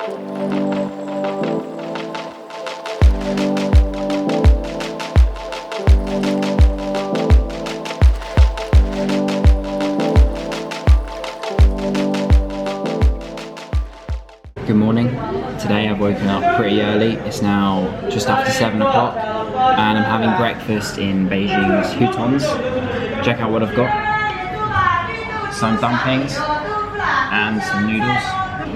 Good morning. Today I've woken up pretty early. It's now just after 7 o'clock and I'm having breakfast in Beijing's Hutons. Check out what I've got. Some dumplings and some noodles.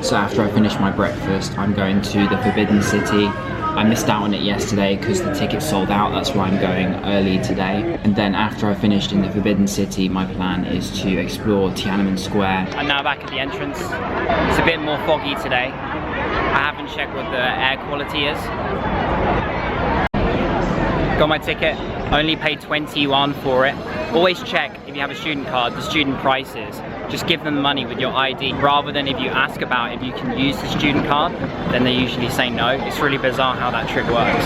So after I finish my breakfast, I'm going to the Forbidden City. I missed out on it yesterday because the tickets sold out, that's why I'm going early today. And then after I finished in the Forbidden City, my plan is to explore Tiananmen Square. I'm now back at the entrance. It's a bit more foggy today. I haven't checked what the air quality is. Got my ticket, only paid 20 yuan for it. Always check if you have a student card, the student prices. Just give them money with your ID, rather than if you ask about if you can use the student card, then they usually say no. It's really bizarre how that trick works.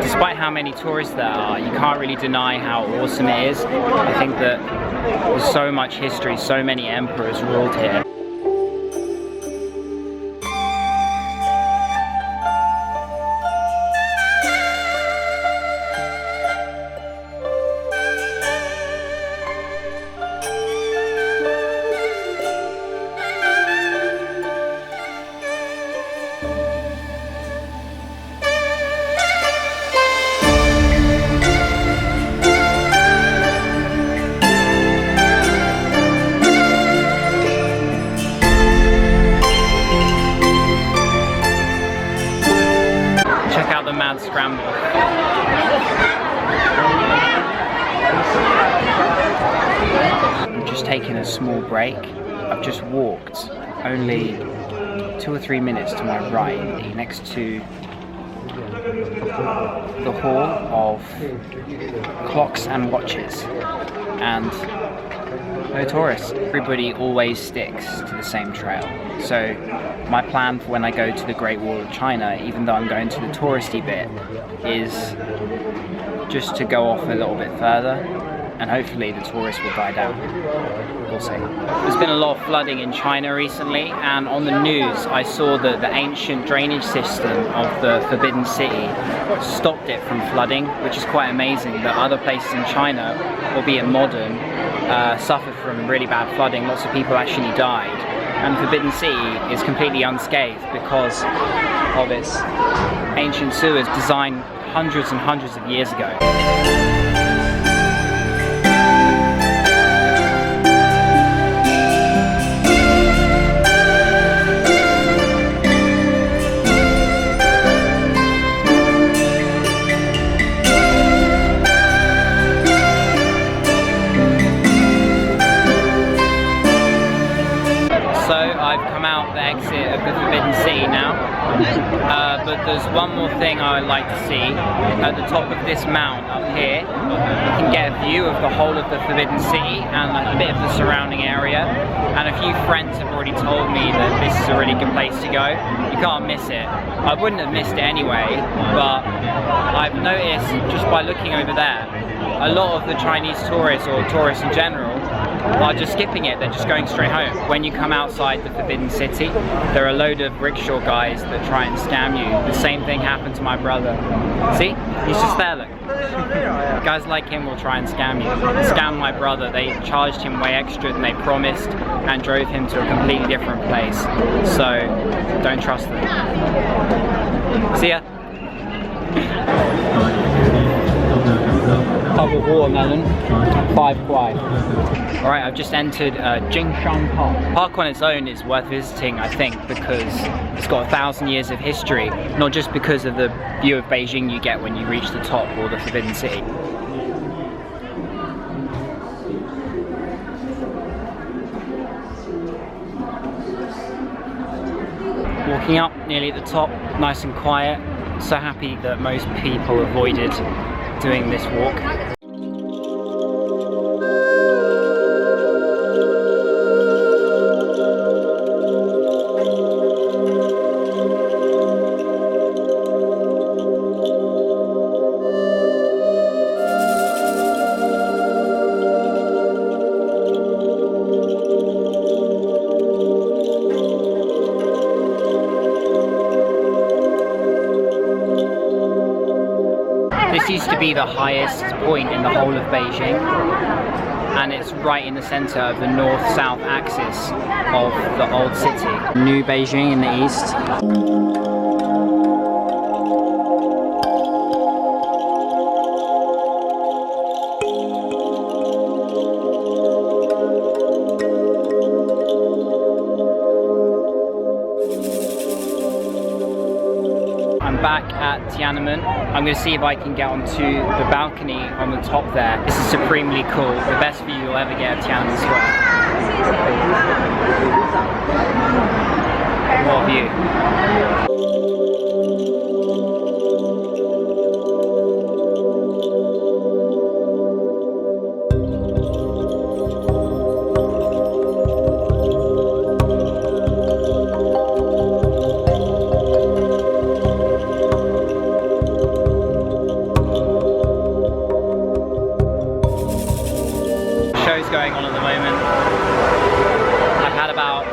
Despite how many tourists there are, you can't really deny how awesome it is. I think that there's so much history, so many emperors ruled here. Scramble. I'm just taking a small break. I've just walked only 2 or 3 minutes to my right next to the hall of clocks and watches, and no tourists. Everybody always sticks to the same trail. So my plan for when I go to the Great Wall of China, even though I'm going to the touristy bit, is just to go off a little bit further and hopefully the tourists will die down. We'll see. There's been a lot of flooding in China recently, and on the news I saw that the ancient drainage system of the Forbidden City stopped it from flooding, which is quite amazing that other places in China, albeit modern, suffered from really bad flooding. Lots of people actually died. And Forbidden City is completely unscathed because of its ancient sewers designed hundreds and hundreds of years ago. So I've come out the exit of the Forbidden City now, but there's one more thing I would like to see. At the top of this mount up here, you can get a view of the whole of the Forbidden City and a bit of the surrounding area. And a few friends have already told me that this is a really good place to go. You can't miss it. I wouldn't have missed it anyway, but I've noticed just by looking over there, a lot of the Chinese tourists, or tourists in general, are just skipping it. They're just going straight home. When you come outside the Forbidden City, there are a load of rickshaw guys that try and scam you. The same thing happened to my brother. See? He's just there, look. Guys like him will try and scam you. Scam my brother. They charged him way extra than they promised and drove him to a completely different place. So, don't trust them. See ya. Tub of watermelon, 5 kwai. Alright, I've just entered Jingshan Park. The park on its own is worth visiting, I think, because it's got 1,000 years of history, not just because of the view of Beijing you get when you reach the top, or the Forbidden City. Walking up, nearly at the top, nice and quiet. So happy that most people avoided doing this walk. be the highest point in the whole of Beijing, and it's right in the center of the north-south axis of the old city. New Beijing in the east. Back at Tiananmen. I'm going to see if I can get onto the balcony on the top there. This is supremely cool. The best view you'll ever get of Tiananmen Square. What a view. Going on at the moment. I've had about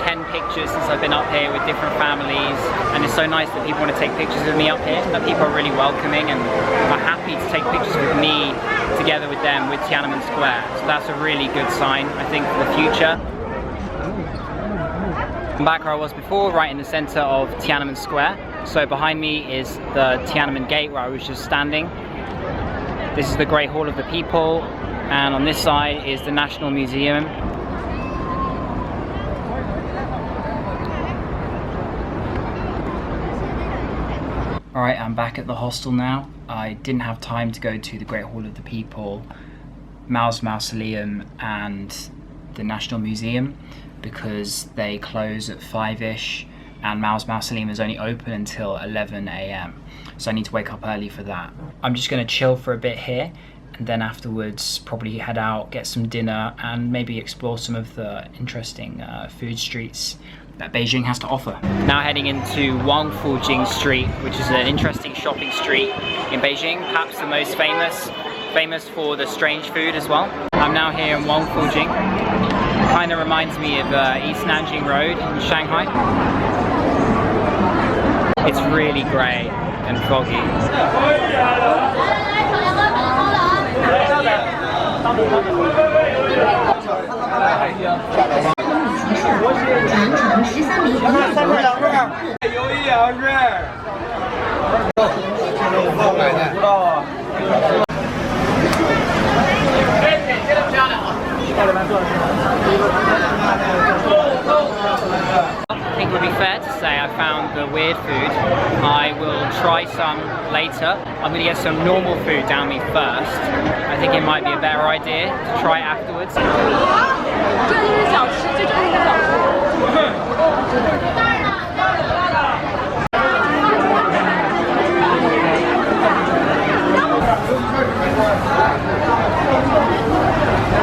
10 pictures since I've been up here with different families, and it's so nice that people want to take pictures with me up here, that people are really welcoming and are happy to take pictures with me together with them with Tiananmen Square. So that's a really good sign, I think, for the future. I'm back where I was before, right in the center of Tiananmen Square. So behind me is the Tiananmen Gate where I was just standing. This is the Great Hall of the People. And on this side is the National Museum. Alright, I'm back at the hostel now. I didn't have time to go to the Great Hall of the People, Mao's Mausoleum and the National Museum because they close at 5-ish and Mao's Mausoleum is only open until 11 AM. So I need to wake up early for that. I'm just going to chill for a bit here, and then afterwards probably head out, get some dinner, and maybe explore some of the interesting food streets that Beijing has to offer. Now heading into Wangfujing Street, which is an interesting shopping street in Beijing, perhaps the most famous for the strange food as well. I'm now here in Wangfujing. Kind of reminds me of East Nanjing Road in Shanghai. It's really grey and foggy. I think it would be fair to say I found the weird food. I will try some later. I'm going to get some normal food down me first. I think it might be a better idea to try it afterwards.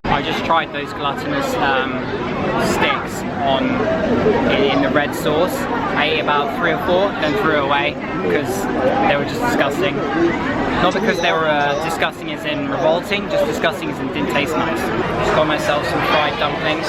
I just tried those gluttonous sticks in the red sauce. I ate about 3 or 4, then threw away because they were just disgusting. Not because they were disgusting as in revolting, just disgusting as in didn't taste nice. Just got myself some fried dumplings.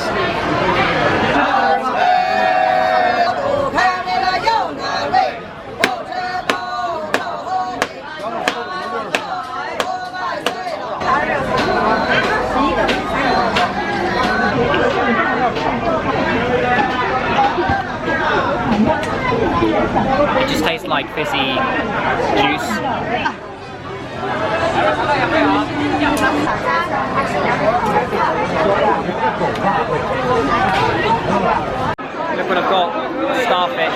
It just tastes like fizzy juice. Look what I've got, starfish.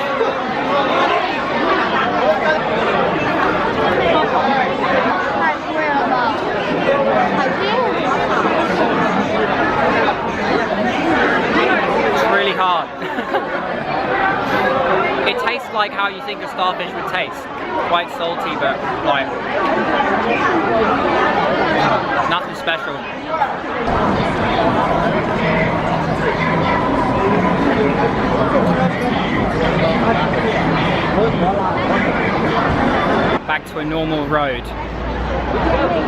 It's really hard. It tastes like how you think a starfish would taste. Quite salty, but like nothing special. Back to a normal road.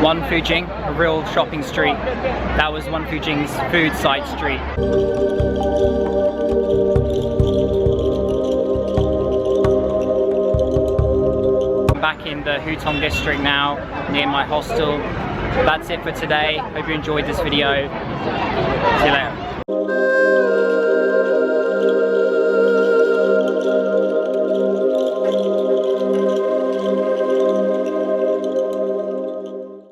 Wangfujing, a real shopping street. That was Wangfujing's food side street. Back back in the Hutong district now, near my hostel. That's it for today. Hope you enjoyed this video. See you later.